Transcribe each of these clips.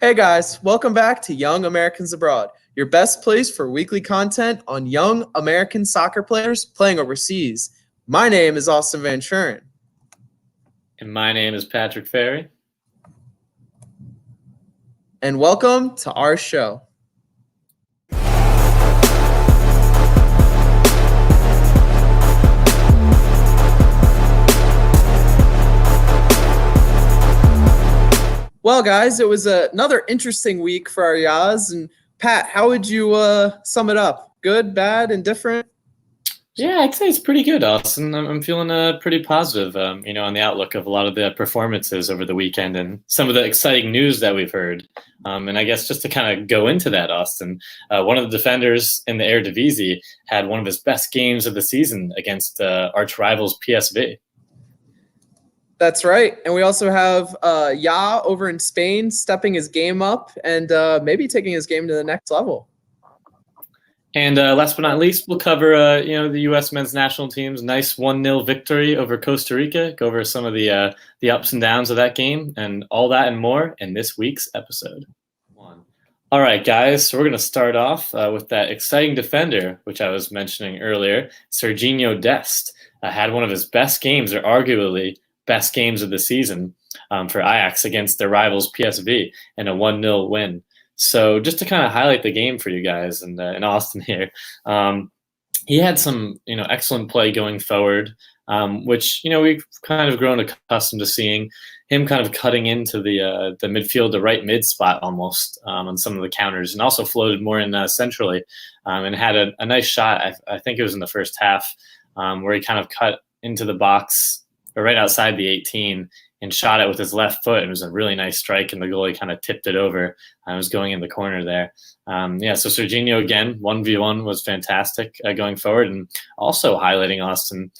Hey guys, welcome back to Young Americans Abroad, your best place for weekly content on young American soccer players playing overseas. My name is Austin Van Schuren. And my name is Patrick Ferry. And welcome to our show. Well, guys, it was another interesting week for our Yaz. And Pat, how would you sum it up? Good, bad, indifferent? Yeah, I'd say it's pretty good, Austin. I'm feeling pretty positive, on the outlook of a lot of the performances over the weekend and some of the exciting news that we've heard. And I guess just to kind of go into that, Austin, one of the defenders in the Eredivisie had one of his best games of the season against arch rivals PSV. That's right. And we also have Ya over in Spain stepping his game up and maybe taking his game to the next level. And last but not least, we'll cover, the U.S. men's national team's nice 1-0 victory over Costa Rica, go over some of the ups and downs of that game, and all that and more in this week's episode. All right, guys, so we're going to start off with that exciting defender, which I was mentioning earlier, Sergino Dest. Had one of his best games, or arguably best games of the season for Ajax against their rivals PSV in a 1-0 win. So just to kind of highlight the game for you guys and in Austin here, he had some excellent play going forward, which we've kind of grown accustomed to seeing him kind of cutting into the midfield, the right mid spot almost on some of the counters, and also floated more in centrally and had a nice shot. I think it was in the first half where he kind of cut into the box or right outside the 18 and shot it with his left foot. It was a really nice strike, and the goalie kind of tipped it over. It was going in the corner there. So Sergino, again, 1v1 was fantastic going forward, and also highlighting Austin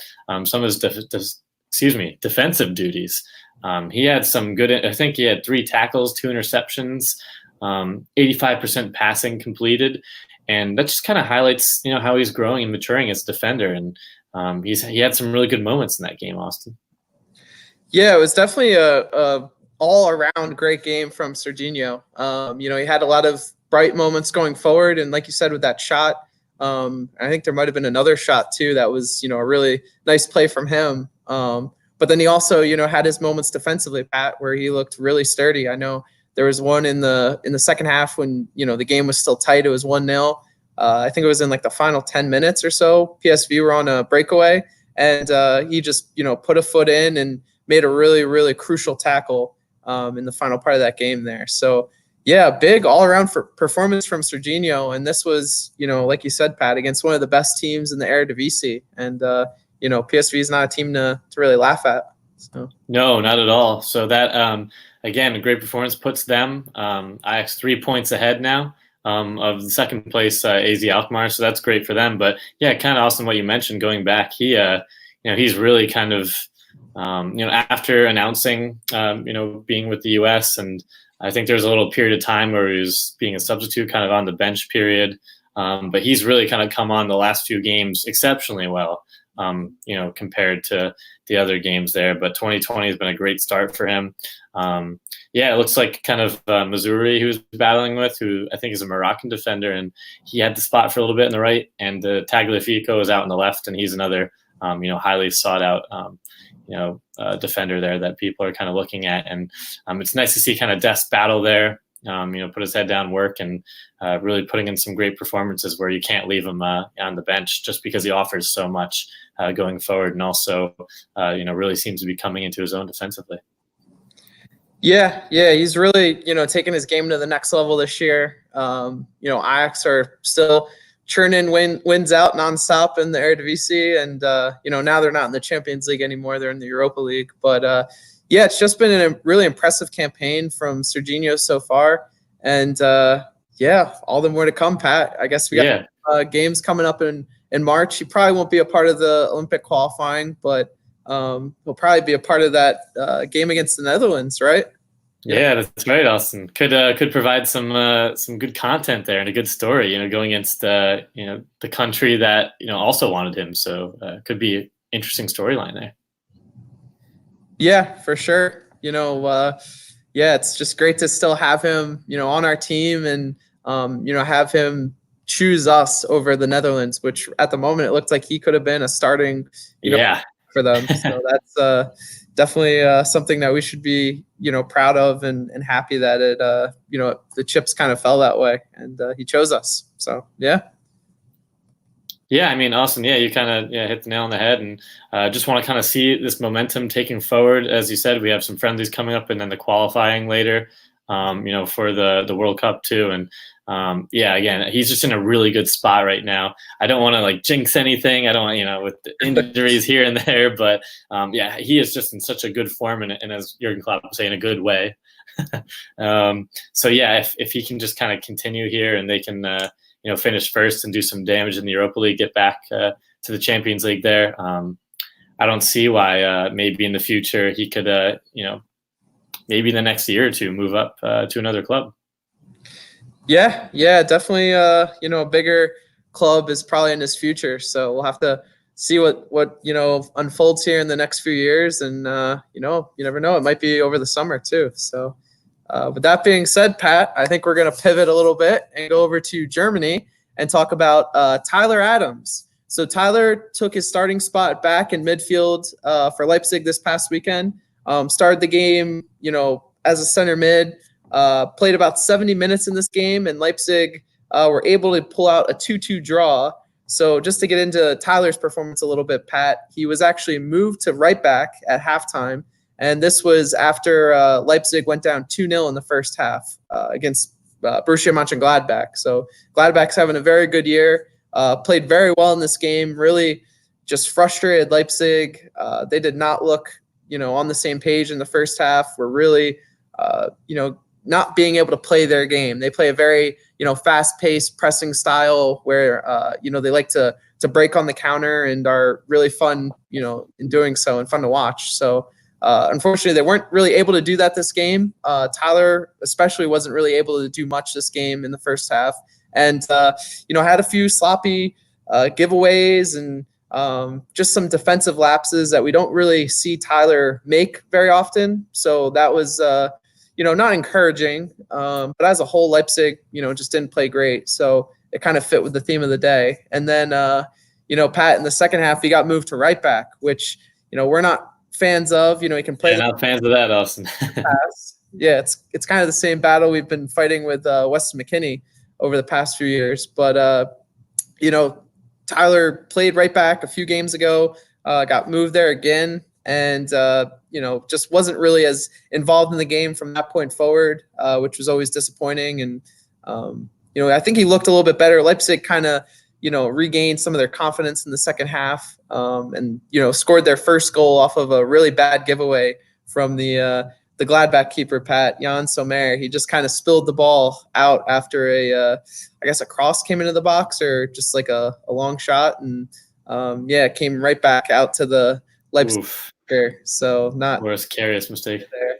some of his defensive duties. He had some good – I think he had 3 tackles, 2 interceptions, 85% passing completed, and that just kind of highlights how he's growing and maturing as a defender, and he had some really good moments in that game, Austin. Yeah, it was definitely a all-around great game from Sergino. He had a lot of bright moments going forward, and like you said with that shot, I think there might have been another shot too that was a really nice play from him. But then he also had his moments defensively, Pat, where he looked really sturdy. I know there was one in the second half when the game was still tight. It was 1-0. I think it was in like the final 10 minutes or so. PSV were on a breakaway, and he just put a foot in and made a really, really crucial tackle in the final part of that game there. So, yeah, big all-around performance from Sergino. And this was, like you said, Pat, against one of the best teams in the Eredivisie. And, PSV is not a team to really laugh at. So. No, not at all. So that, again, a great performance puts them, Ajax 3 points ahead now of the second place AZ Alkmaar. So that's great for them. But, yeah, kind of awesome what you mentioned going back. He's really kind of – after announcing, being with the U.S., and I think there's a little period of time where he was being a substitute kind of on the bench period. But he's really kind of come on the last few games exceptionally well, compared to the other games there. But 2020 has been a great start for him. It looks like kind of Missouri he was battling with, who I think is a Moroccan defender, and he had the spot for a little bit in the right, and the Tagliafico is out on the left, and he's another, highly sought out, defender there that people are kind of looking at. And it's nice to see kind of Dest battle there, put his head down, work, and really putting in some great performances where you can't leave him on the bench just because he offers so much going forward, and also, really seems to be coming into his own defensively. Yeah, he's really, taking his game to the next level this year. Ajax are still churning wins out nonstop in the Eredivisie, and now they're not in the Champions League anymore; they're in the Europa League. But it's just been a really impressive campaign from Sergino so far, and all the more to come. Pat, I guess we got games coming up in March. He probably won't be a part of the Olympic qualifying, but he'll probably be a part of that game against the Netherlands, right? Yeah, that's right, Austin. Could provide some good content there and a good story, going against the country that also wanted him. So could be an interesting storyline there. Yeah, for sure. yeah, it's just great to still have him, on our team and, have him choose us over the Netherlands, which at the moment it looked like he could have been a starting, Yeah. for them. So that's definitely something that we should be, proud of and happy that it, the chips kind of fell that way and he chose us. So, yeah. Yeah, I mean, awesome. Yeah, you kind of hit the nail on the head, and just want to kind of see this momentum taking forward. As you said, we have some friendlies coming up, and then the qualifying later, for the World Cup too. And yeah, again, he's just in a really good spot right now. I don't want to like jinx anything. I don't want, with the injuries here and there, but yeah, he is just in such a good form, and as Jurgen Klopp was saying, a good way. So yeah, if he can just kind of continue here, and they can. Finish first and do some damage in the Europa League, get back to the Champions League there. I don't see why maybe in the future he could, maybe in the next year or two move up to another club. Yeah, definitely. A bigger club is probably in his future. So we'll have to see what unfolds here in the next few years. And, you never know. It might be over the summer too. So with that being said, Pat, I think we're going to pivot a little bit and go over to Germany and talk about Tyler Adams. So Tyler took his starting spot back in midfield for Leipzig this past weekend. Started the game, as a center mid. Played about 70 minutes in this game, and Leipzig were able to pull out a 2-2 draw. So just to get into Tyler's performance a little bit, Pat, he was actually moved to right back at halftime. And this was after Leipzig went down 2-0 in the first half against Borussia Mönchengladbach. So Gladbach's having a very good year, played very well in this game, really just frustrated Leipzig. They did not look, on the same page in the first half. Were really, not being able to play their game. They play a very, fast-paced pressing style where, they like to break on the counter and are really fun, in doing so and fun to watch. So, unfortunately, they weren't really able to do that this game. Tyler especially wasn't really able to do much this game in the first half. And, had a few sloppy giveaways and just some defensive lapses that we don't really see Tyler make very often. So that was, not encouraging. But as a whole, Leipzig, just didn't play great. So it kind of fit with the theme of the day. And then, Pat, in the second half, he got moved to right back, which, we're not fans of. He can play. Yeah, not fans of that, Austin. Yeah, it's kind of the same battle we've been fighting with Weston McKennie over the past few years. But Tyler played right back a few games ago, got moved there again, and just wasn't really as involved in the game from that point forward, which was always disappointing. And I think he looked a little bit better. Leipzig kind of regained some of their confidence in the second half, and scored their first goal off of a really bad giveaway from the Gladbach keeper, Pat, Jan Sommer. He just kind of spilled the ball out after a cross came into the box, or just like a long shot, and it came right back out to the Leipzig keeper. So not worst careless mistake there.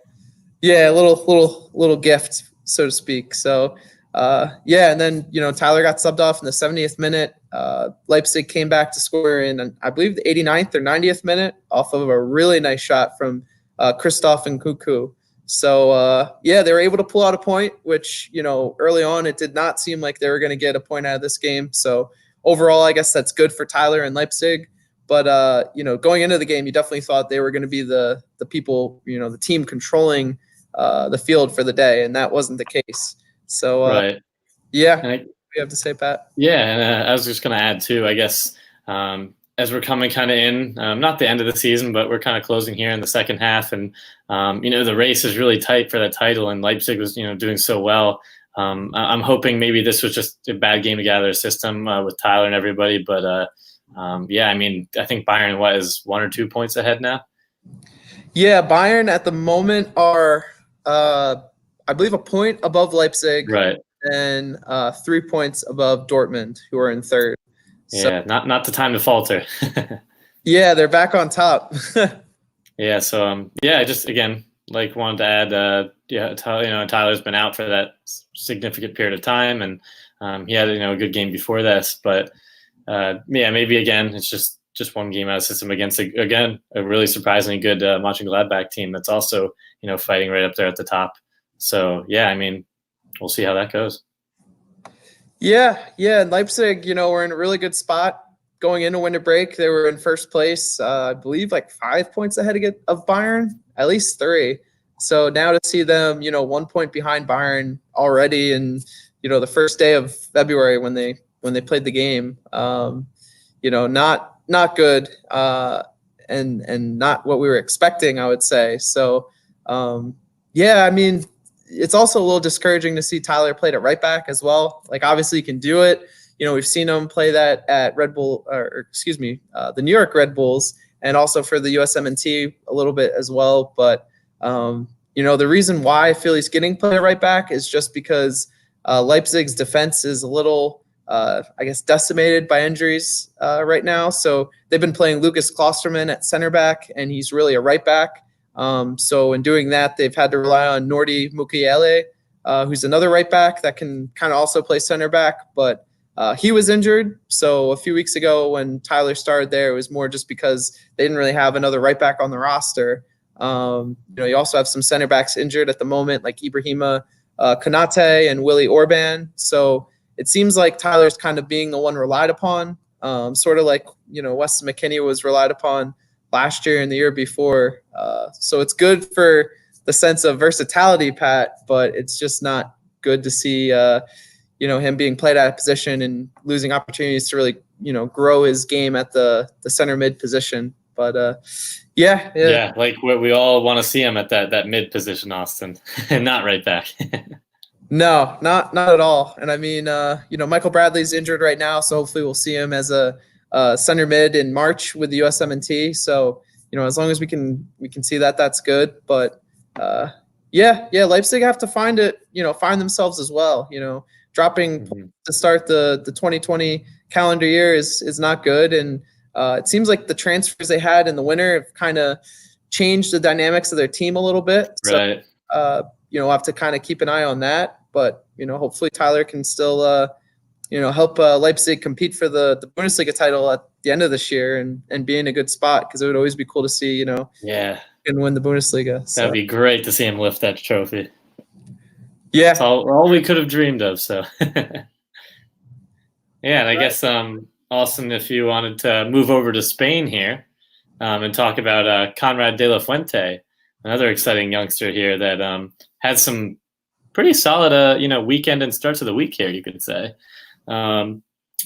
Yeah, a little gift, so to speak. So. And then, Tyler got subbed off in the 70th minute. Leipzig came back to score in, I believe, the 89th or 90th minute off of a really nice shot from Christoph and Kuku. So, they were able to pull out a point, which, early on it did not seem like they were going to get a point out of this game. So overall, I guess that's good for Tyler and Leipzig. But, going into the game, you definitely thought they were going to be the people, the team controlling the field for the day, and that wasn't the case. So, right. Yeah, we have to say, Pat. Yeah, and I was just going to add, too, I guess, as we're coming kind of in, not the end of the season, but we're kind of closing here in the second half. And, the race is really tight for that title, and Leipzig was, doing so well. I'm hoping maybe this was just a bad game to gather a system with Tyler and everybody. But, I think Bayern, is 1 or 2 points ahead now? Yeah, Bayern at the moment are I believe a point above Leipzig, right, and 3 points above Dortmund, who are in third. Yeah, so, not the time to falter. Yeah, they're back on top. Yeah, so I just again wanted to add, Tyler's been out for that significant period of time, and he had a good game before this, but maybe again it's just just one game out of system against, again, a really surprisingly good Mönchengladbach team that's also, fighting right up there at the top. So, yeah, I mean, we'll see how that goes. Yeah. Leipzig, we're in a really good spot going into winter break. They were in first place, I believe, like 5 points ahead of Bayern, at least 3. So now to see them, 1 point behind Bayern already, and the first day of February when they played the game, not good, and not what we were expecting, I would say. So, yeah, I mean, it's also a little discouraging to see Tyler played at right back as well. Like, obviously he can do it. We've seen him play that at Red Bull, the New York Red Bulls, and also for the USMNT a little bit as well. But, the reason why I feel he's getting played at right back is just because Leipzig's defense is a little, decimated by injuries right now. So they've been playing Lucas Klosterman at center back, and he's really a right back. So in doing that, they've had to rely on Nordi Mukiele, who's another right back that can kind of also play center back, but he was injured. So a few weeks ago when Tyler started there, it was more just because they didn't really have another right back on the roster. You also have some center backs injured at the moment, like Ibrahima Konate and Willy Orban. So it seems like Tyler's kind of being the one relied upon, sort of like, Weston McKennie was relied upon last year and the year before. So it's good for the sense of versatility, Pat, but it's just not good to see, him being played out of position and losing opportunities to really, grow his game at the center mid position. But yeah, like what we all want to see him at that mid position, Austin, and not right back. No, not at all. And I mean, Michael Bradley's injured right now, so hopefully we'll see him as a center mid in March with the USMNT. So, as long as we can see that, that's good. But Leipzig have to find themselves as well. Dropping to start the 2020 calendar year is not good. And it seems like the transfers they had in the winter have kind of changed the dynamics of their team a little bit. Right. So, we'll have to kind of keep an eye on that. But, hopefully Tyler can still, help Leipzig compete for the Bundesliga title at the end of this year and be in a good spot, because it would always be cool to see, and win the Bundesliga. So. That'd be great to see him lift that trophy. Yeah. That's all we could have dreamed of. So, yeah, and I guess, Austin, if you wanted to move over to Spain here and talk about Konrad de la Fuente, another exciting youngster here that had some pretty solid, weekend and starts of the week here, you could say.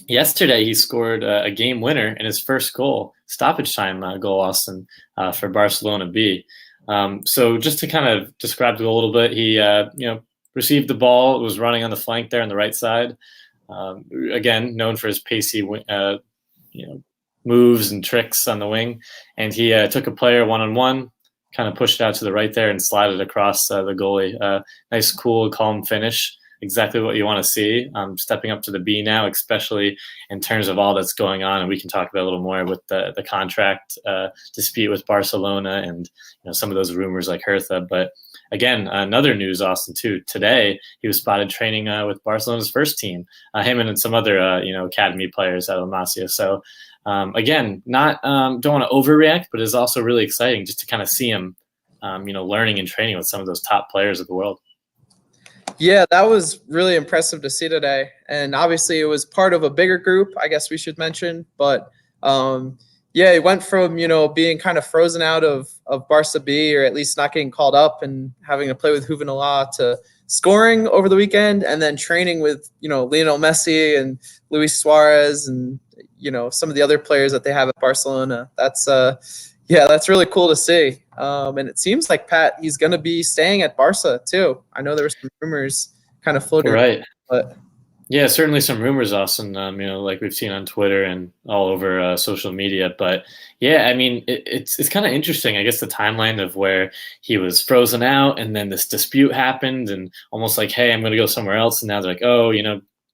Yesterday, he scored a game winner in his first goal, stoppage time goal, Austin, for Barcelona B. So just to kind of describe it a little bit, he, received the ball, was running on the flank there on the right side. Again, known for his pacey, moves and tricks on the wing. And he took a player one-on-one, kind of pushed it out to the right there and slided across the goalie. Nice, cool, calm finish. Exactly what you want to see. Stepping up to the B now, especially in terms of all that's going on, and we can talk about a little more with the contract dispute with Barcelona and some of those rumors like Hertha. But again, another news, Austin, too. Today he was spotted training with Barcelona's first team. Him and some other academy players at La Masia. So again, not don't want to overreact, but it's also really exciting just to kind of see him, learning and training with some of those top players of the world. Yeah, that was really impressive to see today. And obviously it was part of a bigger group, I guess we should mention. But he went from, being kind of frozen out of Barca B, or at least not getting called up and having to play with Juvenal, to scoring over the weekend and then training with, Lionel Messi and Luis Suarez and, some of the other players that they have at Barcelona. That's really cool to see. And it seems like, Pat, he's going to be staying at Barca too. I know there were some rumors kind of floating. Right. But yeah, certainly some rumors, Austin, like we've seen on Twitter and all over social media. But yeah, I mean, it's kind of interesting, I guess, the timeline of where he was frozen out and then this dispute happened and almost like, hey, I'm going to go somewhere else. And now they're like, oh,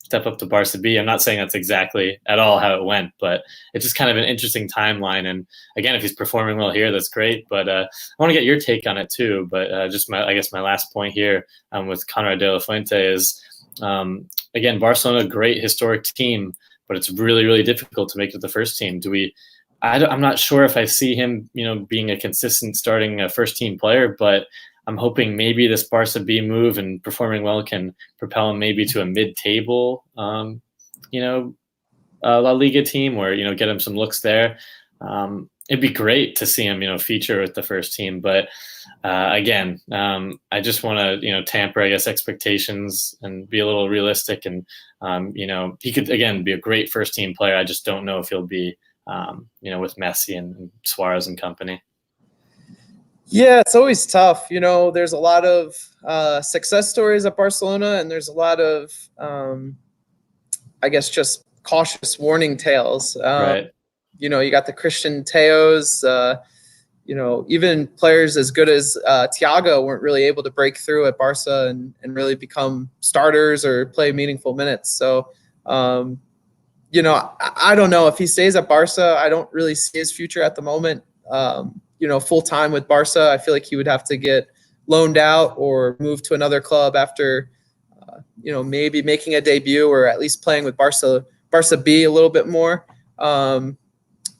step up to Barca B. I'm not saying that's exactly at all how it went, but it's just kind of an interesting timeline. And again, if he's performing well here, that's great. But I want to get your take on it too. But just my last point here with Konrad de la Fuente is, again, Barcelona, great historic team, but it's really, really difficult to make it the first team. Do we I'm not sure if I see him, being a consistent starting first team player, but I'm hoping maybe this Barca B move and performing well can propel him maybe to a mid-table, La Liga team, or get him some looks there. It'd be great to see him, feature with the first team. But again, I just want to, tamper, I guess, expectations and be a little realistic. And he could again be a great first team player. I just don't know if he'll be, with Messi and Suarez and company. Yeah, it's always tough. There's a lot of success stories at Barcelona, and there's a lot of, I guess, just cautious warning tales. Right. You got the Christian Teos, even players as good as Thiago weren't really able to break through at Barca and really become starters or play meaningful minutes. So, I don't know if he stays at Barca. I don't really see his future at the moment. Full time with Barca, I feel like he would have to get loaned out or move to another club after, maybe making a debut or at least playing with Barca B a little bit more.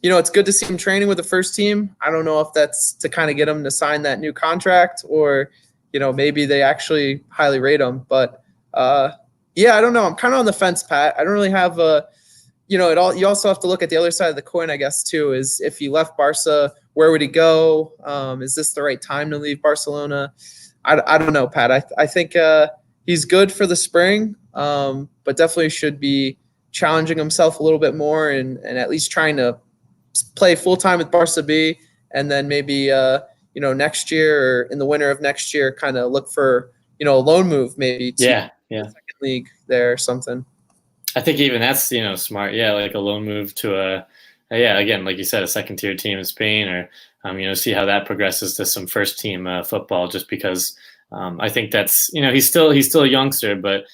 It's good to see him training with the first team. I don't know if that's to kind of get him to sign that new contract or, maybe they actually highly rate him. But, I don't know. I'm kind of on the fence, Pat. I don't really have you also have to look at the other side of the coin, I guess, too, is if he left Barca, where would he go? Is this the right time to leave Barcelona? I don't know, Pat. I think he's good for the spring, but definitely should be challenging himself a little bit more and at least trying to play full-time with Barca B, and then maybe, next year or in the winter of next year kind of look for, a loan move maybe to the second league there or something. I think even that's, smart. Yeah, like a loan move to again, like you said, a second-tier team in Spain, or, see how that progresses to some first-team football, just because I think that's, he's still a youngster, but,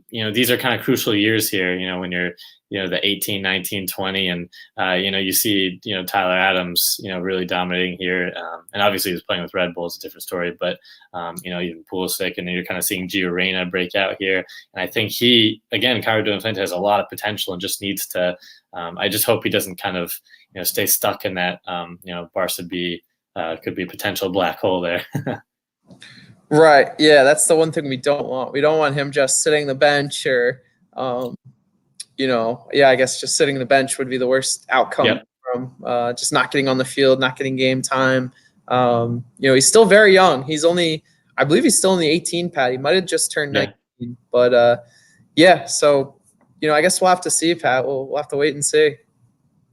these are kind of crucial years here, when you're, the 18, 19, 20, and, you see, Tyler Adams, really dominating here. And obviously he was playing with Red Bull, it's a different story, but, even Pulisic, and then you're kind of seeing Gio Reyna break out here. And I think he, again, Carter Fuente has a lot of potential and just needs to, I just hope he doesn't kind of, stay stuck in that, Barca B could be a potential black hole there. Right. Yeah, that's the one thing we don't want. We don't want him just sitting the bench or, I guess just sitting the bench would be the worst outcome from just not getting on the field, not getting game time. He's still very young. I believe he's still in the 18, Pat. He might have just turned 19. But, so, I guess we'll have to see, Pat. We'll have to wait and see.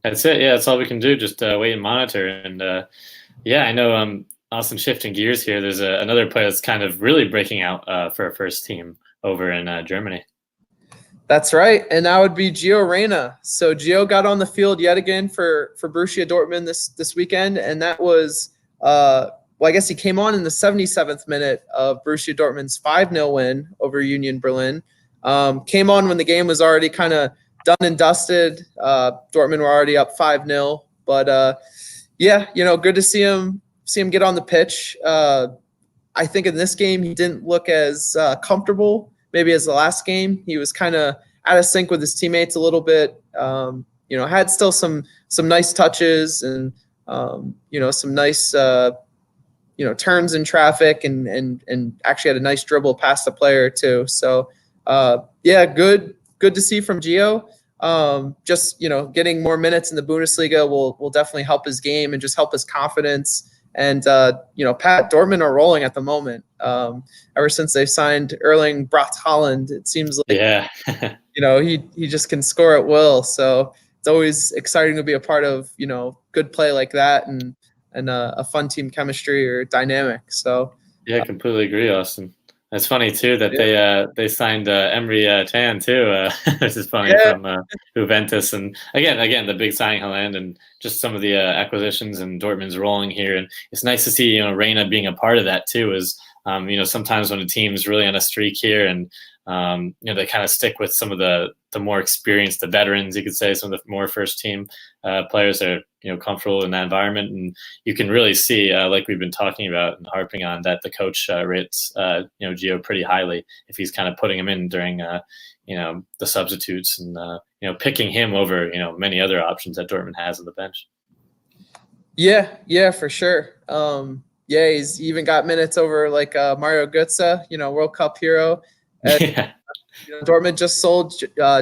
That's it. Yeah, that's all we can do. Just wait and monitor. And, I know Austin, shifting gears here, there's another player that's kind of really breaking out for a first team over in Germany. That's right, and that would be Gio Reyna. So Gio got on the field yet again for Borussia Dortmund this weekend, and that was I guess he came on in the 77th minute of Borussia Dortmund's 5-0 win over Union Berlin. Came on when the game was already kind of done and dusted. Dortmund were already up 5-0, but good to see him get on the pitch. I think in this game he didn't look as comfortable maybe as the last game. He was kind of out of sync with his teammates a little bit. Had still some nice touches and some nice turns in traffic and actually had a nice dribble past the player too. So good to see from Gio. Just getting more minutes in the Bundesliga will definitely help his game and just help his confidence. And, Pat, Dortmund are rolling at the moment. Ever since they've signed Erling Braut Haaland, it seems like, he just can score at will. So it's always exciting to be a part of, good play like that and a fun team chemistry or dynamic. So, yeah, I completely agree, Austin. It's funny too that they signed Emre Can too, which is funny from Juventus, and again the big signing Haaland and just some of the acquisitions, and Dortmund's rolling here, and it's nice to see Reyna being a part of that too. Is sometimes when a team's really on a streak here and they kind of stick with some of the more experienced, the veterans, you could say, some of the more first team players are comfortable in that environment, and you can really see, like we've been talking about and harping on, that the coach rates Gio pretty highly if he's kind of putting him in during the substitutes and picking him over many other options that Dortmund has on the bench. Yeah, for sure. Yeah, he's even got minutes over like Mario Götze, World Cup hero. And Yeah. Dortmund just sold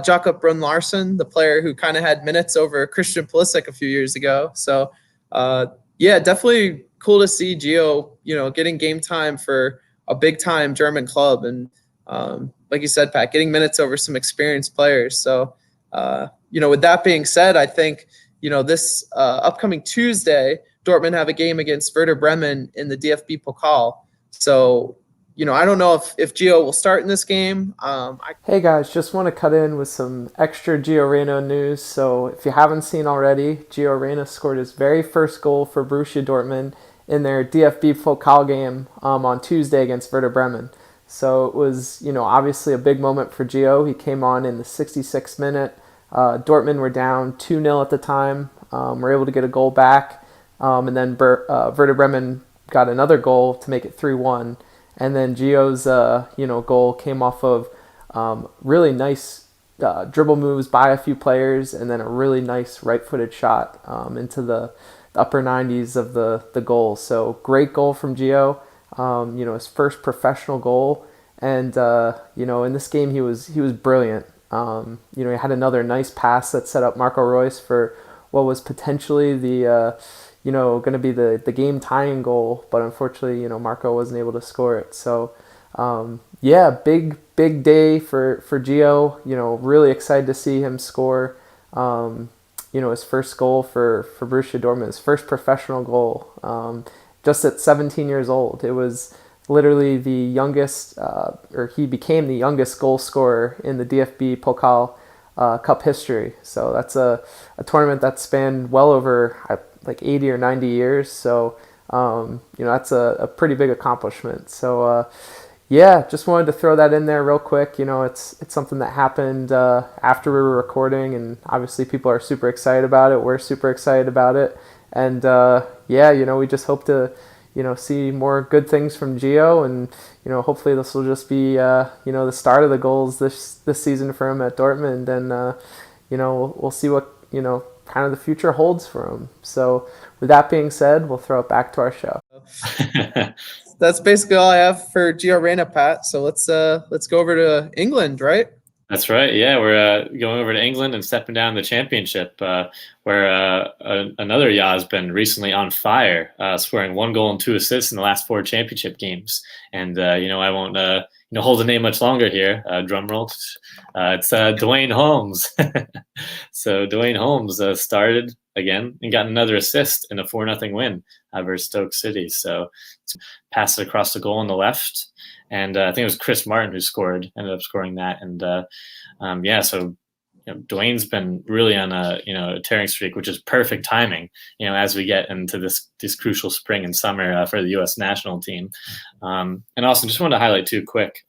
Jakob Brun-Larsen, the player who kind of had minutes over Christian Pulisic a few years ago. So, yeah, definitely cool to see Gio, getting game time for a big time German club, and like you said, Pat, getting minutes over some experienced players. So, with that being said, I think this upcoming Tuesday, Dortmund have a game against Werder Bremen in the DFB Pokal. So, I don't know if Gio will start in this game. Hey guys, just want to cut in with some extra Gio Reyna news. So if you haven't seen already, Gio Reyna scored his very first goal for Borussia Dortmund in their DFB Pokal game on Tuesday against Werder Bremen. So it was, obviously a big moment for Gio. He came on in the 66th minute. Dortmund were down 2-0 at the time. Were able to get a goal back. And then Werder Bremen got another goal to make it 3-1. And then Gio's, goal came off of really nice dribble moves by a few players, and then a really nice right-footed shot into the upper 90s of the goal. So great goal from Gio. His first professional goal, and in this game he was brilliant. He had another nice pass that set up Marco Reus for what was potentially the going to be the game tying goal, but unfortunately, Marco wasn't able to score it. So, big day for Gio. Really excited to see him score. His first goal for Borussia Dortmund, his first professional goal, just at 17 years old. It was literally the youngest, or he became the youngest goal scorer in the DFB Pokal Cup history. So that's a tournament that spanned well over like 80 or 90 years. So, that's a pretty big accomplishment. So, just wanted to throw that in there real quick. It's something that happened after we were recording, and obviously people are super excited about it. We're super excited about it. And, we just hope to, see more good things from Gio, and, hopefully this will just be, the start of the goals this season for him at Dortmund. And, we'll see what, kind of the future holds for him. So with that being said, we'll throw it back to our show. That's basically all I have for Gio Reyna, Pat. So let's go over to England, right? That's right. Yeah, we're going over to England and stepping down the championship, where another Yaz been recently on fire, scoring 1 goal and 2 assists in the last 4 championship games. And I won't hold the name much longer here. Drum roll. It's Duane Holmes. So Duane Holmes started again and got another assist in a 4-0 win versus Stoke City. So passed it across the goal on the left. And I think it was Chris Martin who ended up scoring that. And so Dwayne's been really on a tearing streak, which is perfect timing, as we get into this crucial spring and summer for the U.S. national team. And also just wanted to highlight too quick.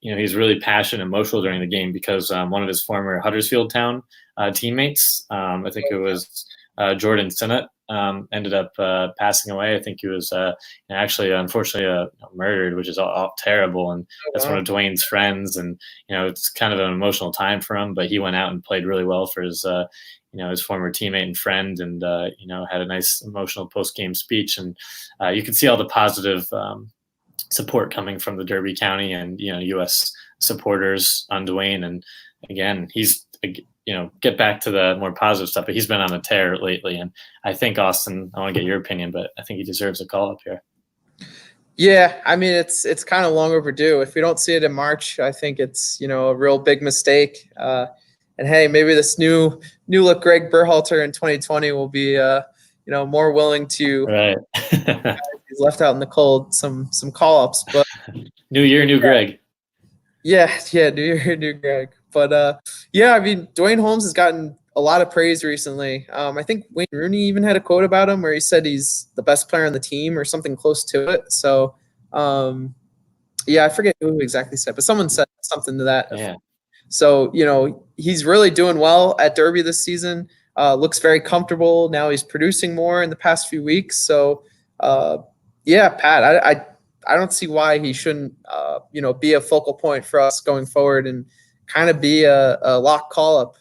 He's really passionate and emotional during the game because one of his former Huddersfield Town teammates, I think it was Jordan Sinnott, ended up passing away. I think he was actually, unfortunately, murdered, which is all terrible. And that's one of Dwayne's friends. And, it's kind of an emotional time for him, but he went out and played really well for his, his former teammate and friend, and, had a nice emotional post-game speech. And you can see all the positive support coming from the Derby County and, U.S. supporters on Duane. And again, he's, get back to the more positive stuff, but he's been on a tear lately. And I think, Austin, I want to get your opinion, but I think he deserves a call up here. Yeah, I mean, it's kind of long overdue. If we don't see it in March, I think it's, a real big mistake. And hey, maybe this new look Greg Berhalter in 2020 will be, more willing to right. He's left out in the cold, some call ups, but new year, new Greg. Yeah, new year, new Greg. But I mean, Duane Holmes has gotten a lot of praise recently. I think Wayne Rooney even had a quote about him where he said he's the best player on the team or something close to it. So, I forget who exactly said, but someone said something to that. Yeah. So, he's really doing well at Derby this season. Looks very comfortable. Now he's producing more in the past few weeks. So, Pat, I don't see why he shouldn't, be a focal point for us going forward and kind of be a lock call up.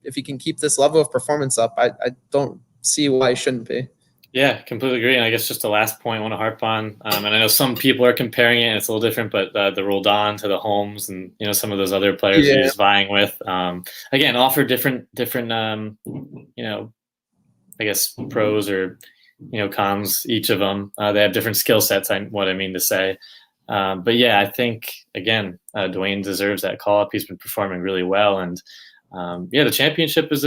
If he can keep this level of performance up, I don't see why he shouldn't be. Yeah, completely agree. And I guess just the last point I want to harp on, and I know some people are comparing it, and it's a little different, but the Roldan to the Holmes and, some of those other players he's vying with, again, offer different I guess pros or, cons, each of them. They have different skill sets, what I mean to say. But yeah, I think, again, Duane deserves that call-up. He's been performing really well. And the championship is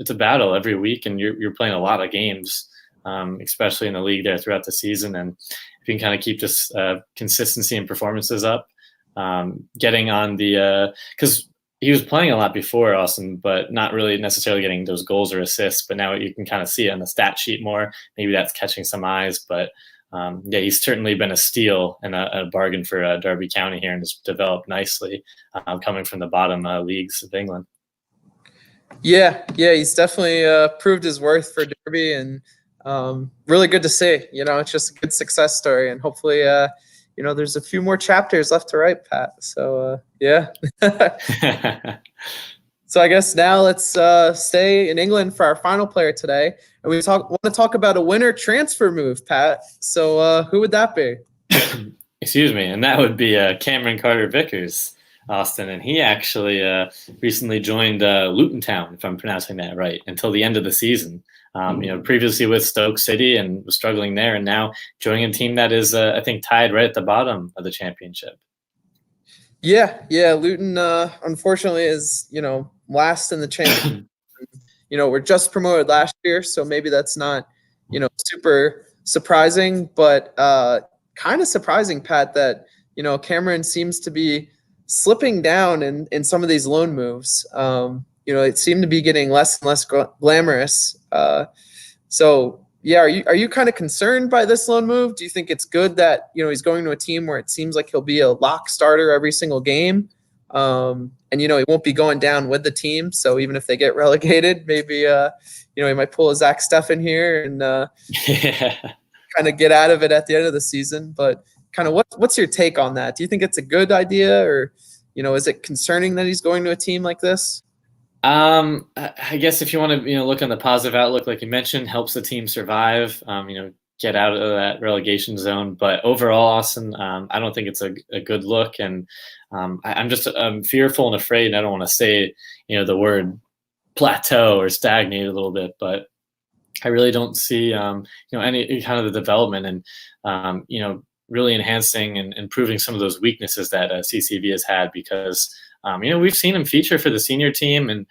it's a battle every week, and you're playing a lot of games, especially in the league there throughout the season. And if you can kind of keep this consistency and performances up, getting on the because he was playing a lot before Austin, but not really necessarily getting those goals or assists. But now you can kind of see it on the stat sheet more. Maybe that's catching some eyes. But he's certainly been a steal and a bargain for Derby County here, and has developed nicely, coming from the bottom leagues of England. Yeah, he's definitely proved his worth for Derby, and really good to see. It's just a good success story, and hopefully, there's a few more chapters left to write, Pat. So, yeah. So I guess now let's stay in England for our final player today, and we want to talk about a winter transfer move, Pat. So who would that be? Excuse me, and that would be Cameron Carter-Vickers, Austin, and he actually recently joined Luton Town, if I'm pronouncing that right, until the end of the season. Previously with Stoke City, and was struggling there, and now joining a team that is, I think, tied right at the bottom of the championship. Yeah, Luton, unfortunately, is last in the championship. We're just promoted last year, so maybe that's not super surprising, but kind of surprising, Pat, that Cameron seems to be slipping down in some of these loan moves. It seemed to be getting less and less glamorous. So yeah, are you kind of concerned by this loan move? Do you think it's good that he's going to a team where it seems like he'll be a lock starter every single game, and he won't be going down with the team? So even if they get relegated, maybe he might pull a Zach Steffen here and kind of get out of it at the end of the season. But kind of what's your take on that? Do you think it's a good idea, or is it concerning that he's going to a team like this? I guess if you want to look on the positive outlook, like you mentioned, helps the team survive, get out of that relegation zone. But overall, Austin, I don't think it's a good look, and I'm fearful and afraid, and I don't want to say the word plateau or stagnate a little bit, but I really don't see any kind of the development and really enhancing and improving some of those weaknesses that CCV has had, because we've seen him feature for the senior team and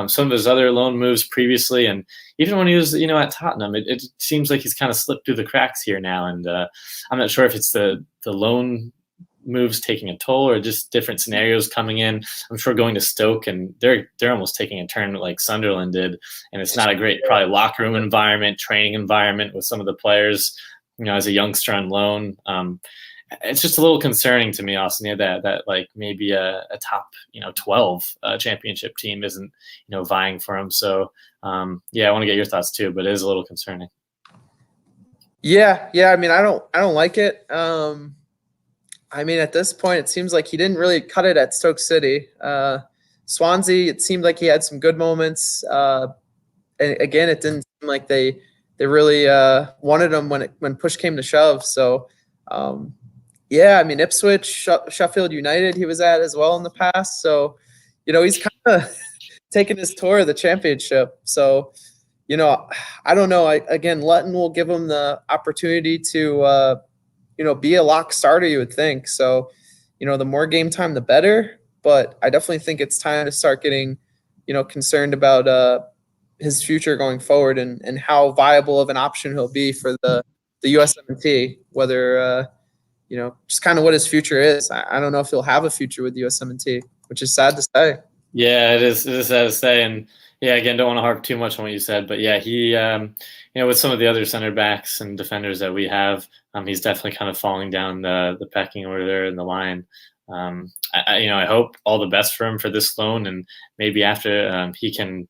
some of his other loan moves previously, and even when he was at Tottenham, it seems like he's kind of slipped through the cracks here now, and I'm not sure if it's the loan moves taking a toll or just different scenarios coming in. I'm sure going to Stoke, and they're almost taking a turn like Sunderland did, and it's not a great probably locker room environment, training environment with some of the players as a youngster on loan. It's just a little concerning to me, Austin, that like maybe a top 12 championship team isn't vying for him. So I want to get your thoughts too, but it is a little concerning. Yeah. I mean, I don't like it. I mean, at this point, it seems like he didn't really cut it at Stoke City. Swansea, it seemed like he had some good moments. And again, it didn't seem like they really wanted him when push came to shove. So. I mean, Ipswich, Sheffield United, he was at as well in the past. So, he's kind of taking his tour of the championship. So, I don't know. Again, Luton will give him the opportunity to, be a lock starter, you would think. So, the more game time, the better. But I definitely think it's time to start getting, concerned about his future going forward and how viable of an option he'll be for the USMNT, whether just kind of what his future is. I don't know if he'll have a future with USMNT, which is sad to say. Yeah, it is sad to say. And yeah, again, don't want to harp too much on what you said, but yeah, he, with some of the other center backs and defenders that we have, he's definitely kind of falling down the pecking order there in the line. I hope all the best for him for this loan, and maybe after he can,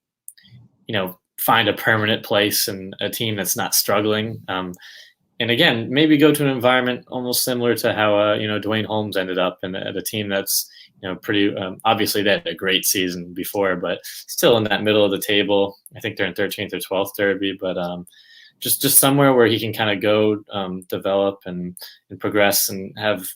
find a permanent place and a team that's not struggling. and again, maybe go to an environment almost similar to how Duane Holmes ended up at a team that's pretty obviously they had a great season before, but still in that middle of the table. I think they're in 13th or 12th Derby, but just somewhere where he can kind of go develop and progress and have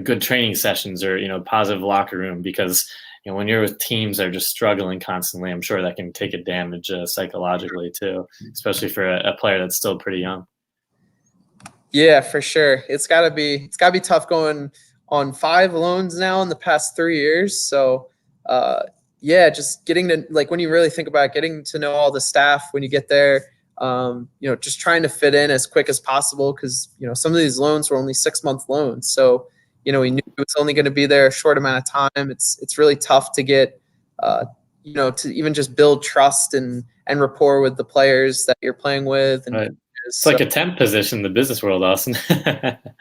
good training sessions or positive locker room, because when you're with teams that are just struggling constantly, I'm sure that can take a damage psychologically too, especially for a player that's still pretty young. Yeah, for sure. It's gotta be tough going on 5 loans now in the past 3 years. So just getting to, like, when you really think about it, getting to know all the staff when you get there, just trying to fit in as quick as possible, because some of these loans were only 6-month loans. So we knew it was only going to be there a short amount of time. It's really tough to get to even just build trust and rapport with the players that you're playing with. And right. It's like a temp position in the business world, Austin.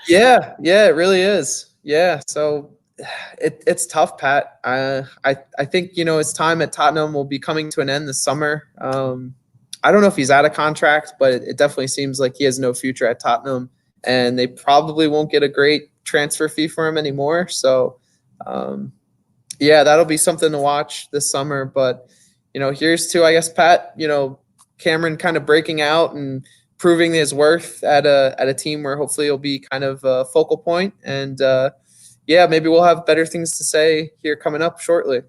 Yeah, it really is. Yeah, so it's tough, Pat. I think his time at Tottenham will be coming to an end this summer. I don't know if he's out of contract, but it definitely seems like he has no future at Tottenham, and they probably won't get a great transfer fee for him anymore. So, that'll be something to watch this summer. But here's to, I guess, Pat. Cameron kind of breaking out and proving his worth at a team where hopefully he'll be kind of a focal point. And maybe we'll have better things to say here coming up shortly.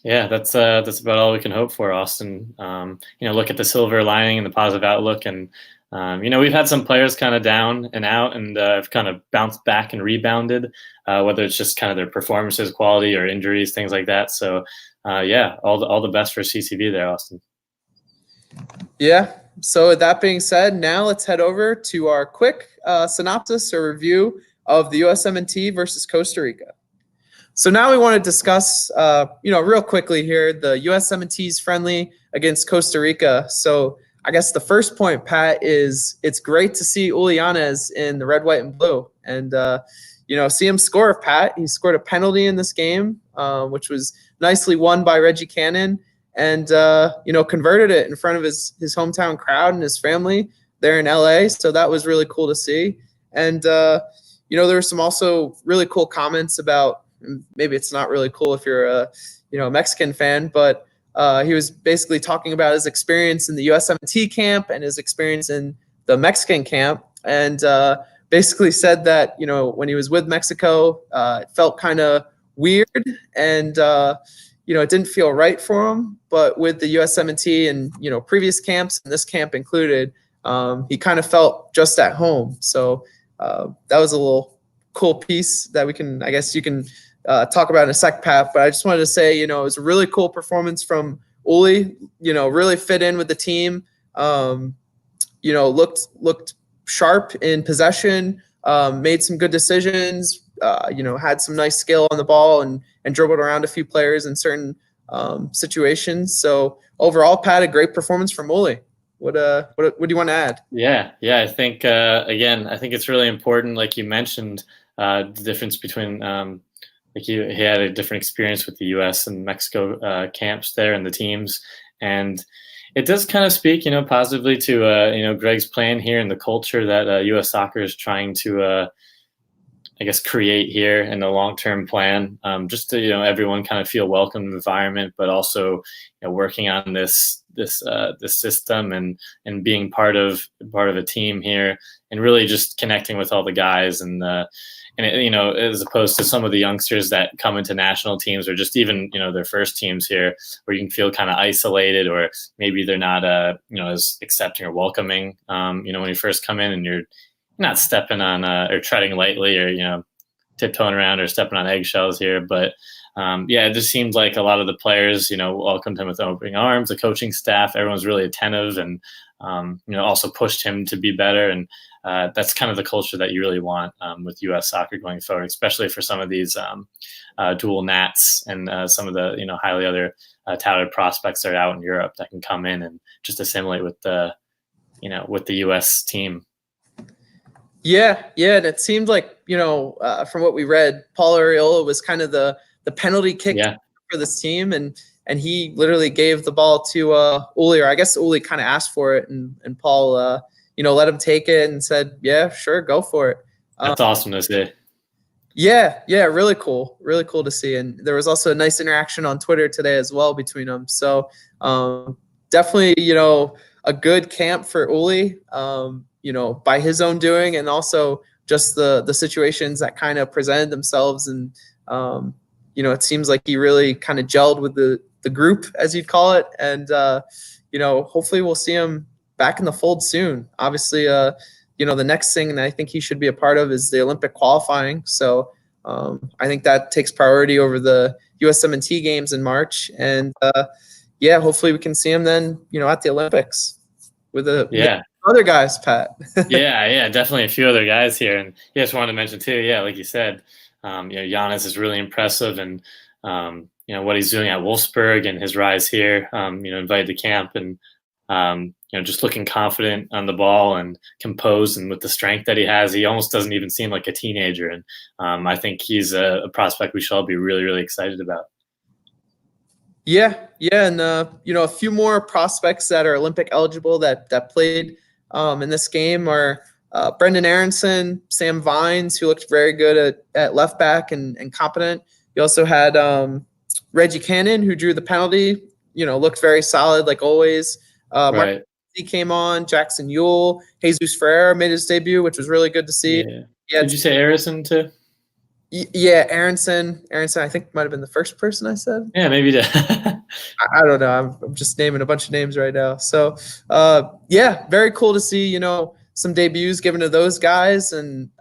Yeah, that's about all we can hope for, Austin. Look at the silver lining and the positive outlook, and we've had some players kind of down and out, and have kind of bounced back and rebounded, whether it's just kind of their performances, quality, or injuries, things like that. So, all the best for CCV there, Austin. Yeah. So with that being said, now let's head over to our quick synopsis or review of the USMNT versus Costa Rica. So now we want to discuss, real quickly here, the USMNT's friendly against Costa Rica. So I guess the first point, Pat, is it's great to see Llanez in the red, white, and blue. And, see him score, Pat. He scored a penalty in this game, which was nicely won by Reggie Cannon, and, converted it in front of his hometown crowd and his family there in LA. So that was really cool to see. And, there were some also really cool comments about, maybe it's not really cool if you're a Mexican fan, but he was basically talking about his experience in the USMNT camp and his experience in the Mexican camp, and basically said that when he was with Mexico, it felt kind of weird, and it didn't feel right for him. But with the USMNT and previous camps, and this camp included, he kind of felt just at home. So that was a little cool piece that you can talk about in a sec, Pat. But I just wanted to say, it was a really cool performance from Uli. Really fit in with the team. Looked sharp in possession. Made some good decisions. Had some nice skill on the ball and dribbled around a few players in certain situations. So overall, Pat, a great performance from Uli. What do you want to add? Yeah. I think I think it's really important, like you mentioned, the difference between he had a different experience with the U.S. and Mexico camps there and the teams, and it does kind of speak, positively to Greg's plan here and the culture that U.S. soccer is trying to, create here in the long-term plan. Just to everyone kind of feel welcome in the environment, but also working on this system and being part of a team here, and really just connecting with all the guys and as opposed to some of the youngsters that come into national teams or just even their first teams here, where you can feel kind of isolated, or maybe they're not as accepting or welcoming. When you first come in and you're not stepping on or treading lightly or tiptoeing around or stepping on eggshells here, but it just seemed like a lot of the players welcomed him with open arms. The coaching staff, everyone's really attentive, and also pushed him to be better. And that's kind of the culture that you really want with U.S. soccer going forward, especially for some of these dual Nats and some of the highly other touted prospects that are out in Europe that can come in and just assimilate with the U.S. team. Yeah, and it seemed like from what we read, Paul Arriola was kind of the penalty kick for this team, and he literally gave the ball to Uli, or I guess Uli kind of asked for it, and Paul let him take it and said, yeah, sure, go for it. That's awesome to see. Yeah, really cool to see. And there was also a nice interaction on Twitter today as well between them. So definitely, a good camp for Uli, by his own doing, and also just the situations that kind of presented themselves. And, it seems like he really kind of gelled with the group, as you'd call it. And, hopefully we'll see him back in the fold soon. Obviously, the next thing that I think he should be a part of is the Olympic qualifying. So I think that takes priority over the USMNT games in March. And hopefully we can see him then, at the Olympics with other guys, Pat. yeah, definitely a few other guys here. And just wanted to mention too, like you said, Llanez is really impressive, and what he's doing at Wolfsburg and his rise here, invited to camp, and just looking confident on the ball and composed, and with the strength that he has, he almost doesn't even seem like a teenager. And I think he's a prospect we should all be really, really excited about. Yeah, and a few more prospects that are Olympic eligible that played in this game are Brendan Aronson, Sam Vines, who looked very good at left back and competent. You also had Reggie Cannon, who drew the penalty. Looked very solid like always. Right. He came on. Jackson Yule, Jesus Ferreira made his debut, which was really good to see. Yeah. Did you say Aronson too? Yeah, Aronson, I think might have been the first person I said. Yeah, maybe you did. I don't know. I'm just naming a bunch of names right now. So, very cool to see, some debuts given to those guys. And,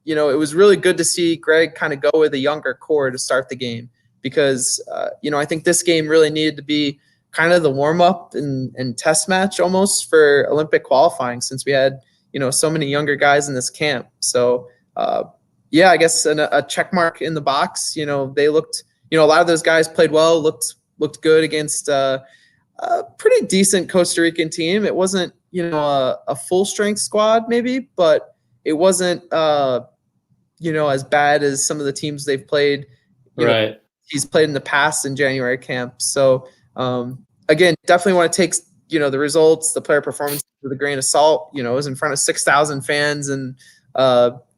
it was really good to see Greg kind of go with a younger core to start the game because, I think this game really needed to be kind of the warm-up and test match almost for Olympic qualifying since we had, so many younger guys in this camp. So, I guess a check mark in the box. They looked, a lot of those guys played well, looked good against a pretty decent Costa Rican team. It wasn't, a full strength squad maybe, but it wasn't, as bad as some of the teams they've played. Right. He's played in the past in January camp. So, again, definitely want to take, the results, the player performance with a grain of salt. It was in front of 6,000 fans and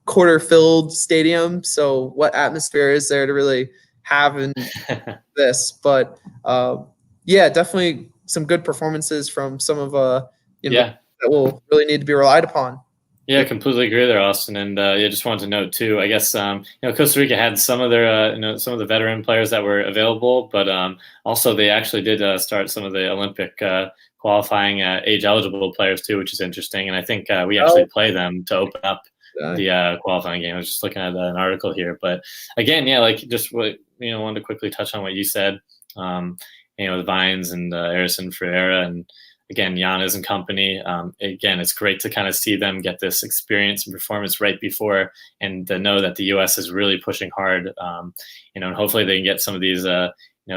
quarter-filled stadium. So what atmosphere is there to really have in this? But, definitely some good performances from some of, that will really need to be relied upon. Yeah, completely agree there, Austin. And just wanted to note too, I guess Costa Rica had some of their some of the veteran players that were available, but also they actually did start some of the Olympic qualifying age eligible players too, which is interesting. And I think we actually play them to open up the qualifying game. I was just looking at an article here, but again, just what wanted to quickly touch on what you said. The Vines and Aronson Ferreira and, again, Llanez and company. Again, it's great to kind of see them get this experience and performance right before, and to know that the U.S. is really pushing hard. And hopefully they can get some of these,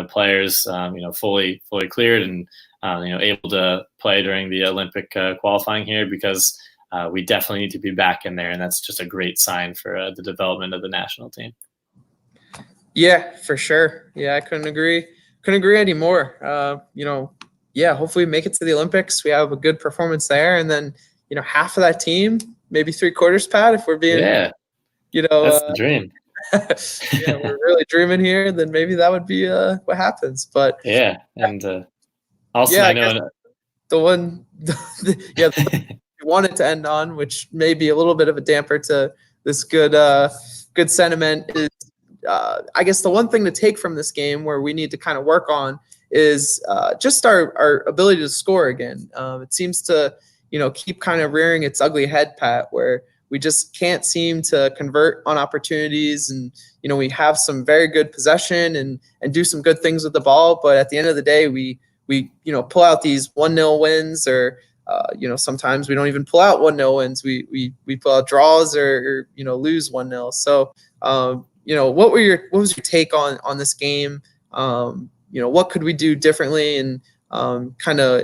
players, fully cleared and, able to play during the Olympic qualifying here, because we definitely need to be back in there, and that's just a great sign for the development of the national team. Yeah, for sure. Yeah, I couldn't agree anymore. Hopefully we make it to the Olympics. We have a good performance there. And then, half of that team, maybe 3/4, Pat, if we're being, that's the dream. We're really dreaming here, then maybe that would be what happens. But and also I know the one, we wanted to end on, which may be a little bit of a damper to this good sentiment, is I guess the one thing to take from this game where we need to kind of work on is just our ability to score again. It seems to, keep kind of rearing its ugly head, Pat, where we just can't seem to convert on opportunities. And, we have some very good possession and do some good things with the ball. But at the end of the day, we pull out these 1-0 wins, or, sometimes we don't even pull out 1-0 wins. We pull out draws or lose 1-0. So, what was your take on this game? What could we do differently? And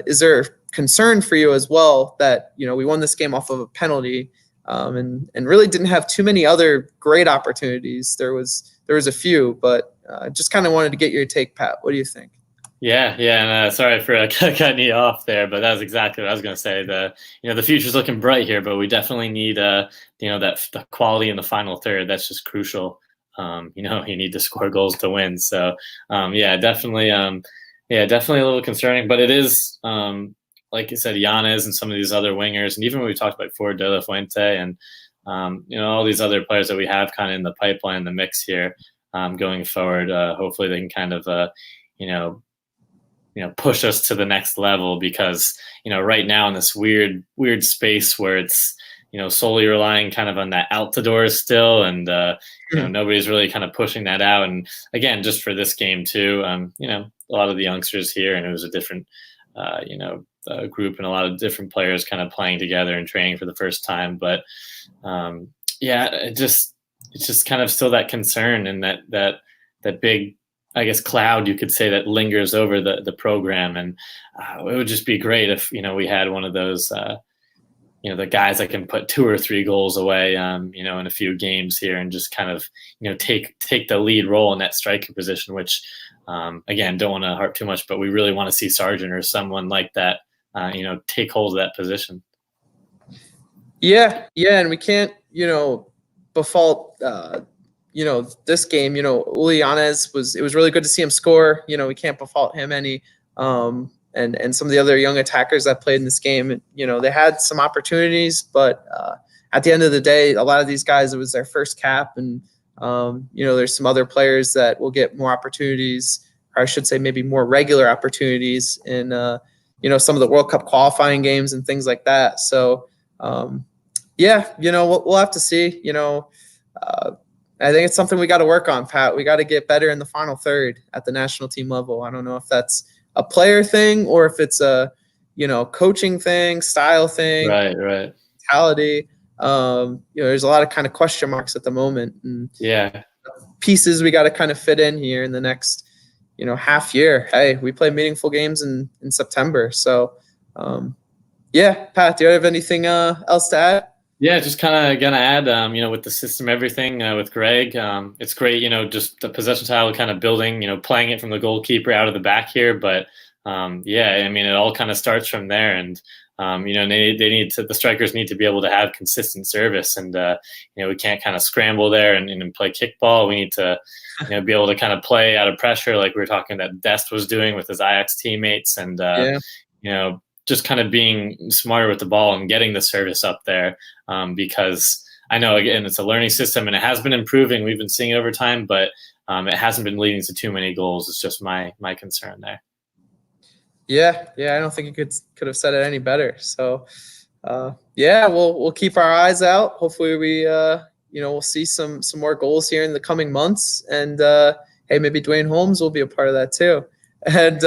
is there concern for you as well that, we won this game off of a penalty and really didn't have too many other great opportunities? There was a few, but just kind of wanted to get your take, Pat. What do you think? Yeah, and sorry for cutting you off there, but that was exactly what I was going to say. The future's looking bright here, but we definitely need that the quality in the final third. That's just crucial. You need to score goals to win. So definitely definitely a little concerning, but it is like you said, Llanez and some of these other wingers, and even when we talked about Ford de la Fuente and all these other players that we have kind of in the pipeline, the mix here going forward. Hopefully they can kind of push us to the next level, because right now in this weird space where it's solely relying kind of on that Altidore still, and nobody's really kind of pushing that out. And again, just for this game too, a lot of the youngsters here, and it was a different group and a lot of different players kind of playing together and training for the first time. But it's just kind of still that concern, and that big, I guess, cloud, you could say, that lingers over the program. And it would just be great if, we had one of those, the guys that can put 2 or 3 goals away, in a few games here, and just kind of, take the lead role in that striker position, which, again, don't want to harp too much, but we really want to see Sargent or someone like that, take hold of that position. Yeah. And we can't, default, this game, Llanez it was really good to see him score. We can't default him any. And some of the other young attackers that played in this game, they had some opportunities, but at the end of the day, a lot of these guys, it was their first cap, and there's some other players that will get more opportunities, or I should say maybe more regular opportunities in some of the World Cup qualifying games and things like that. So we'll have to see. I think it's something we got to work on, Pat. We got to get better in the final third at the national team level. I don't know if that's a player thing or if it's a, coaching thing, style thing, right, mentality. There's a lot of kind of question marks at the moment, and pieces we got to kind of fit in here in the next, half year. Hey, we play meaningful games in September. So, Pat, do you have anything else to add? Yeah, just kind of gonna add, with the system, everything with Greg, it's great, just the possession style kind of building, playing it from the goalkeeper out of the back here. But it all kind of starts from there, and the strikers need to be able to have consistent service, and we can't kind of scramble there and play kickball. We need to be able to kind of play out of pressure, like we were talking that Dest was doing with his Ajax teammates, and just kind of being smarter with the ball and getting the service up there, because I know, again, it's a learning system and it has been improving. We've been seeing it over time, but it hasn't been leading to too many goals. It's just my concern there. Yeah, I don't think you could have said it any better. So, we'll keep our eyes out. Hopefully, we we'll see some more goals here in the coming months, and hey, maybe Duane Holmes will be a part of that too. And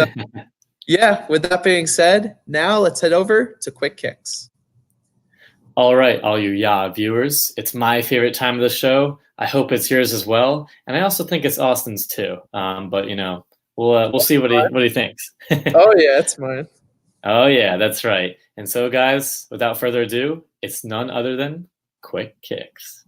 with that being said, now let's head over to Quick Kicks. All right, all you viewers, it's my favorite time of the show. I hope it's yours as well, and I also think it's Austin's too. But we'll see what he thinks. Oh yeah, it's mine. Oh yeah, that's right. And so, guys, without further ado, it's none other than Quick Kicks.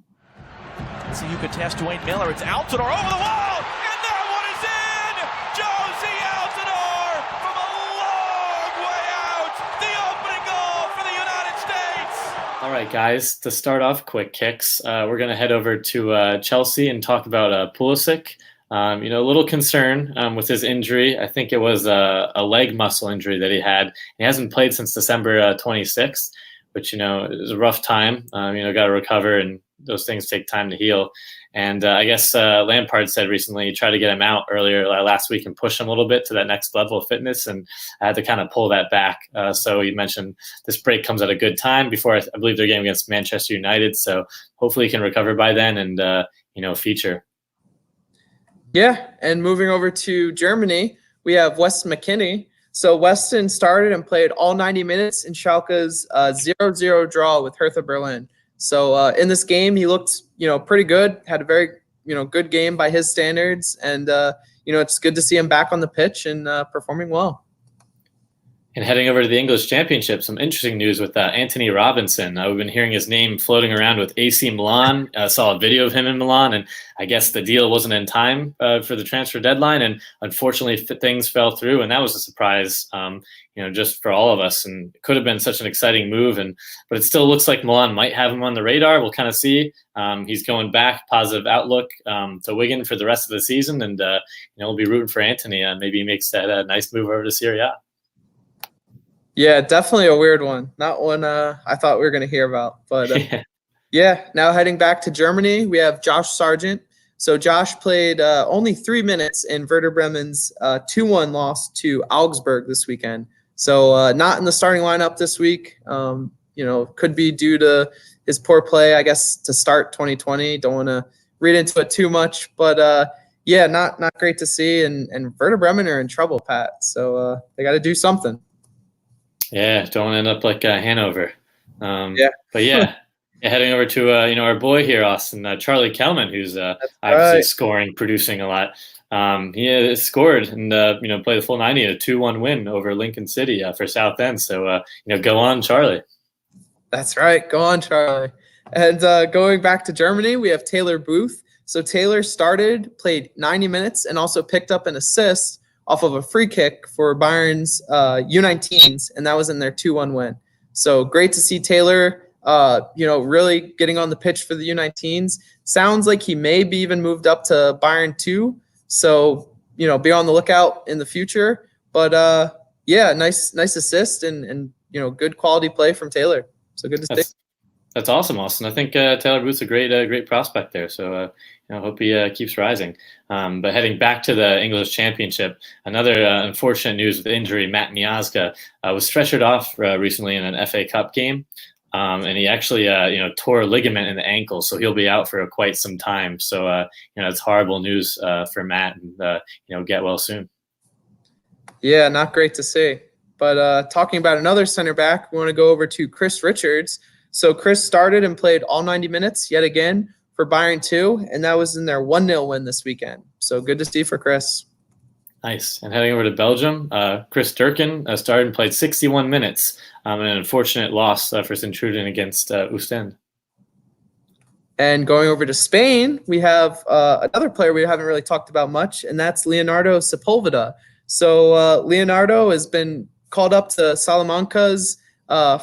So you could test Dwayne Miller. It's Altidore over the wall, and that one is in. Josie Altidore from a long way out. The opening goal for the United States. All right, guys. To start off Quick Kicks, we're gonna head over to Chelsea and talk about Pulisic. A little concern with his injury. I think it was a leg muscle injury that he had. He hasn't played since December 26th, which, it was a rough time. Got to recover, and those things take time to heal. And I guess Lampard said recently he tried to get him out earlier last week and push him a little bit to that next level of fitness, and I had to kind of pull that back. So you mentioned this break comes at a good time before I believe their game against Manchester United. So hopefully he can recover by then and, feature. Yeah, and moving over to Germany, we have Weston McKennie. So Weston started and played all 90 minutes in Schalke's 0-0 draw with Hertha Berlin. So in this game, he looked, pretty good, had a very, good game by his standards. And, it's good to see him back on the pitch and performing well. And heading over to the English Championship, some interesting news with Antonee Robinson. We've been hearing his name floating around with AC Milan. Saw a video of him in Milan, and I guess the deal wasn't in time for the transfer deadline, and unfortunately things fell through, and that was a surprise, just for all of us. And it could have been such an exciting move, but it still looks like Milan might have him on the radar. We'll kind of see. He's going back, positive outlook to Wigan for the rest of the season, and we'll be rooting for Antonee. Maybe he makes that nice move over to Serie A. Yeah, definitely a weird one. Not one I thought we were going to hear about. But yeah, now heading back to Germany, we have Josh Sargent. So Josh played only 3 minutes in Werder Bremen's 2-1 loss to Augsburg this weekend. So not in the starting lineup this week. Could be due to his poor play, I guess, to start 2020. Don't want to read into it too much. But yeah, not great to see. And Werder Bremen are in trouble, Pat. So they got to do something. Yeah, don't end up like Hanover. Yeah. But yeah, heading over to our boy here, Austin, Charlie Kelman, who's obviously right. scoring, producing a lot. He scored and played the full 90 in a 2-1 win over Lincoln City for Southend. So go on, Charlie. That's right, go on, Charlie. And going back to Germany, we have Taylor Booth. So Taylor played 90 minutes, and also picked up an assist off of a free kick for Bayern's U19s, and that was in their 2-1 win. So great to see Taylor, really getting on the pitch for the U19s. Sounds like he may be even moved up to Bayern too. So, be on the lookout in the future. But yeah, nice assist and good quality play from Taylor. So good to see. That's awesome, Austin. I think Taylor Booth's a great prospect there. So I hope he keeps rising. But heading back to the English Championship, another unfortunate news with injury. Matt Miazga was stretchered off recently in an FA Cup game, and he actually tore a ligament in the ankle, so he'll be out for quite some time. So it's horrible news for Matt, and get well soon. Yeah, not great to see. But talking about another center back, we want to go over to Chris Richards. So Chris started and played all 90 minutes yet again for Bayern 2, and that was in their 1-0 win this weekend. So good to see for Chris. Nice. And heading over to Belgium, Chris Durkin started and played 61 minutes in an unfortunate loss for Sint-Truiden against Oostende. And going over to Spain, we have another player we haven't really talked about much, and that's Leonardo Sepulveda. So Leonardo has been called up to Salamanca's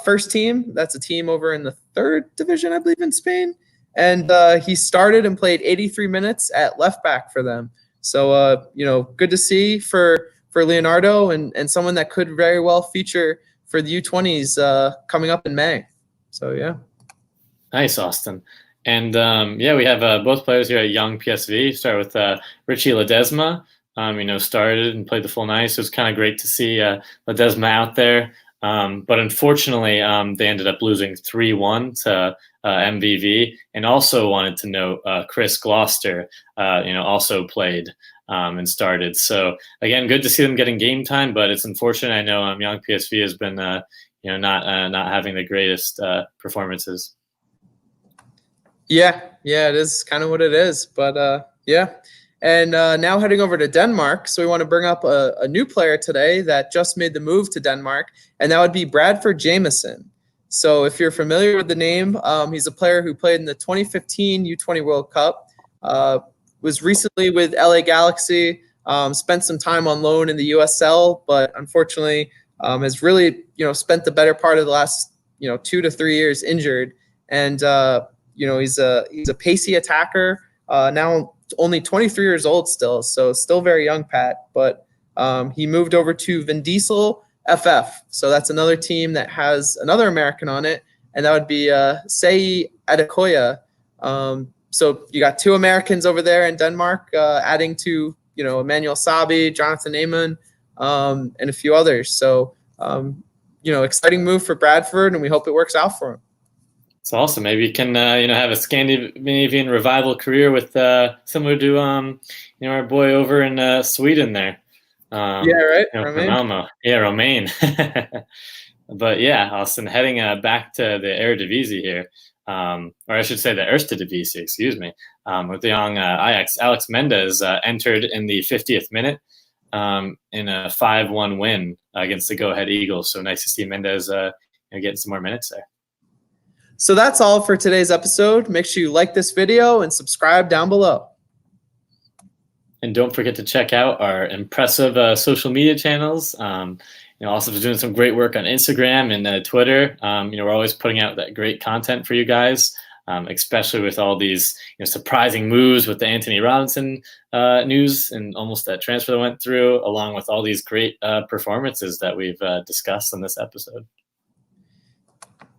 first team. That's a team over in the 3rd division, I believe, in Spain. And he started and played 83 minutes at left back for them. So, good to see for Leonardo and someone that could very well feature for the U20s coming up in May. So, yeah. Nice, Austin. And, we have both players here at young PSV. Start with Richie Ledezma. Started and played the full 90, so it's kind of great to see Ledezma out there. But unfortunately, they ended up losing 3-1 to MVV, and also wanted to note Chris Gloster, also played and started. So again, good to see them getting game time, but it's unfortunate. I know young PSV has been, not having the greatest performances. Yeah, it is kind of what it is. But yeah. And now heading over to Denmark. So we want to bring up a new player today that just made the move to Denmark, and that would be Bradford Jamieson. So if you're familiar with the name, he's a player who played in the 2015 U20 World Cup, was recently with LA Galaxy, spent some time on loan in the USL, but unfortunately has really, spent the better part of the last, 2 to 3 years injured. And, he's a pacey attacker, now only 23 years old still, so still very young, Pat. But he moved over to Vendisel FF. So that's another team that has another American on it, and that would be Sei Adekoya. So you got 2 Americans over there in Denmark, adding to, Emmanuel Sabi, Jonathan Amon, and a few others. So, exciting move for Bradford, and we hope it works out for him. It's awesome. Maybe you can, have a Scandinavian revival career with similar to, our boy over in Sweden there. Yeah, right. Romain. Yeah, Romain. But yeah, Austin, heading back to the Eredivisie here, or I should say the Eerste Divisie, excuse me, with the young Ajax. Alex Mendez entered in the 50th minute. in a 5-1 win against the Go-Ahead Eagles. So nice to see Mendez getting some more minutes there. So that's all for today's episode. Make sure you like this video and subscribe down below. And don't forget to check out our impressive social media channels. Also doing some great work on Instagram and Twitter. We're always putting out that great content for you guys, especially with all these surprising moves with the Antonee Robinson news and almost that transfer that went through, along with all these great performances that we've discussed in this episode.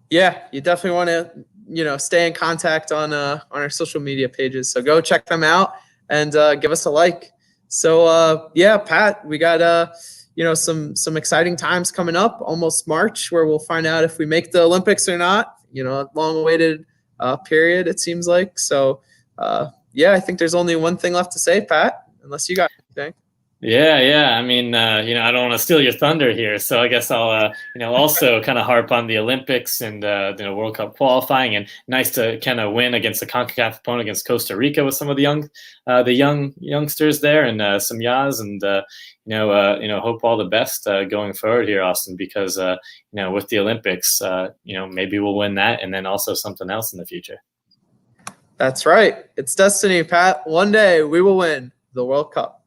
Yeah, you definitely want to stay in contact on our social media pages. So go check them out and give us a like. So Pat, we got some exciting times coming up, almost March, where we'll find out if we make the Olympics or not. A long-awaited period, it seems like. So I think there's only one thing left to say, Pat, unless you got anything. Yeah. I mean, I don't want to steal your thunder here, so I guess I'll, also kind of harp on the Olympics and World Cup qualifying, and nice to kind of win against the CONCACAF opponent against Costa Rica with some of the youngsters there and some Yaz, and hope all the best going forward here, Austin, because with the Olympics, maybe we'll win that, and then also something else in the future. That's right. It's destiny, Pat. One day we will win the World Cup.